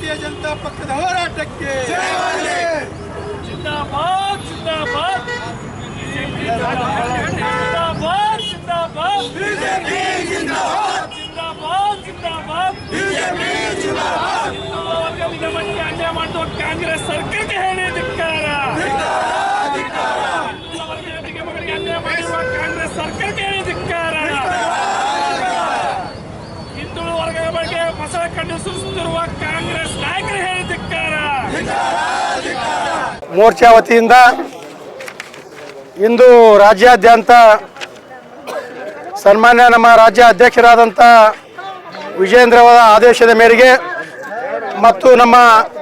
ಭಾರತೀಯ ಜನತಾ ಪಕ್ಷದ ಹೋರಾಟಕ್ಕೆ जिंदाबाद जिंदाबाद जिंदाबाद जिंदाबाद बीजेपी जिंदाबाद जिंदाबाद जिंदाबाद बीजेपी जिंदाबाद अन्याय ಮಾಡುವ ಕಾಂಗ್ರೆಸ್ ಸರ್ಕಾರಕ್ಕೆ ಹೇಳಿ ಧಿಕ್ಕಾರ ಅನ್ಯಾಯ ಮಾಡುವ ಕಾಂಗ್ರೆಸ್ ಸರ್ಕಾರಕ್ಕೆ ಹೇಳಿ ಧಿಕ್ಕಾರ ಹಿಂದುಳಿದ ವರ್ಗದ ಬಗ್ಗೆ ಮಸಳ ಕಂಡು ಸುರಿಸುತ್ತಿರುವ ಕಾಂಗ್ರೆಸ್ ನಾಯಕರು ಹೇಳಿ ಧಿಕ್ಕಾರ ಮೋರ್ಚಾ ವತಿಯಿಂದ ಇಂದು ರಾಜ್ಯಾದ್ಯಂತ ಸನ್ಮಾನ್ಯ ನಮ್ಮ ರಾಜ್ಯ ಅಧ್ಯಕ್ಷರಾದಂಥ ವಿಜೇಂದ್ರ ಅವರ ಆದೇಶದ ಮೇರೆಗೆ ಮತ್ತು ನಮ್ಮ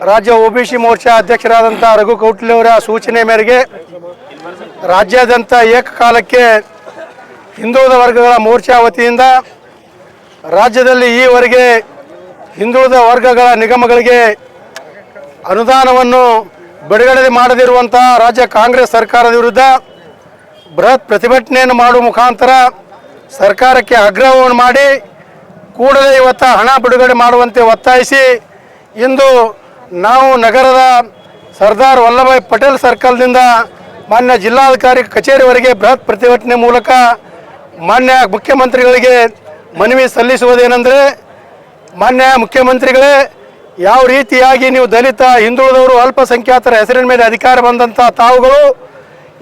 ರಾಜ್ಯ OBC ಮೋರ್ಚಾ ಅಧ್ಯಕ್ಷರಾದಂಥ ರಘು ಕೌಟ್ಲಿ ಅವರ ಸೂಚನೆ ಮೇರೆಗೆ ರಾಜ್ಯಾದ್ಯಂತ ಏಕಕಾಲಕ್ಕೆ ಹಿಂದುಳಿದ ವರ್ಗಗಳ ಮೋರ್ಚಾ ವತಿಯಿಂದ ರಾಜ್ಯದಲ್ಲಿ ಈವರೆಗೆ ಹಿಂದುಳಿದ ವರ್ಗಗಳ ನಿಗಮಗಳಿಗೆ ಅನುದಾನವನ್ನು ಬಿಡುಗಡೆ ಮಾಡದಿರುವಂಥ ರಾಜ್ಯ ಕಾಂಗ್ರೆಸ್ ಸರ್ಕಾರದ ವಿರುದ್ಧ ಬೃಹತ್ ಪ್ರತಿಭಟನೆಯನ್ನು ಮಾಡುವ ಮುಖಾಂತರ ಸರ್ಕಾರಕ್ಕೆ ಆಗ್ರಹವನ್ನು ಮಾಡಿ ಕೂಡಲೇ ಇವತ್ತು ಹಣ ಬಿಡುಗಡೆ ಮಾಡುವಂತೆ ಒತ್ತಾಯಿಸಿ ಇಂದು ನಾವು ನಗರದ ಸರ್ದಾರ್ ವಲ್ಲಭಾಯ್ ಪಟೇಲ್ ಸರ್ಕಲ್ನಿಂದ ಮಾನ್ಯ ಜಿಲ್ಲಾಧಿಕಾರಿ ಕಚೇರಿವರೆಗೆ ಬೃಹತ್ ಪ್ರತಿಭಟನೆ ಮೂಲಕ ಮಾನ್ಯ ಮುಖ್ಯಮಂತ್ರಿಗಳಿಗೆ ಮನವಿ ಸಲ್ಲಿಸುವುದೇನೆಂದರೆ, ಮಾನ್ಯ ಮುಖ್ಯಮಂತ್ರಿಗಳೇ, ಯಾವ ರೀತಿಯಾಗಿ ನೀವು ದಲಿತ ಹಿಂದುಳಿದವರು ಅಲ್ಪಸಂಖ್ಯಾತರ ಹೆಸರಿನ ಮೇಲೆ ಅಧಿಕಾರ ಬಂದಂಥ ತಾವುಗಳು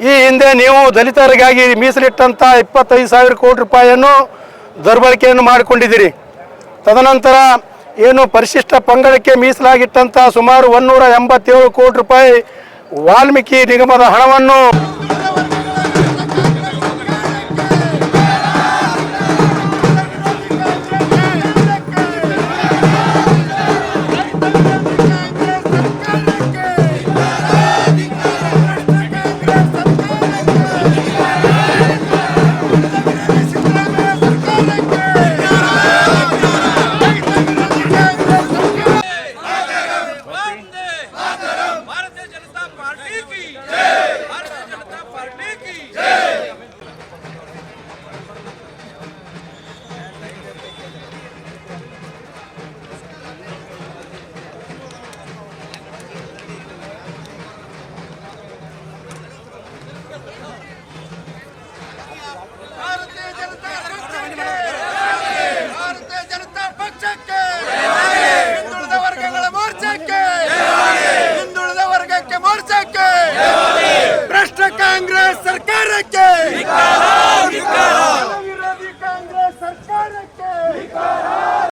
ಈ ಹಿಂದೆ ನೀವು ದಲಿತರಿಗಾಗಿ ಮೀಸಲಿಟ್ಟಂಥ 25,000 ಕೋಟಿ ರೂಪಾಯಿಯನ್ನು ದುರ್ಬಳಕೆಯನ್ನು ಮಾಡಿಕೊಂಡಿದ್ದೀರಿ. ತದನಂತರ ಏನು ಪರಿಶಿಷ್ಟ ಪಂಗಡಕ್ಕೆ ಮೀಸಲಾಗಿಟ್ಟಂಥ ಸುಮಾರು 187 ಕೋಟಿ ರೂಪಾಯಿ ವಾಲ್ಮೀಕಿ ನಿಗಮದ ಹಣವನ್ನು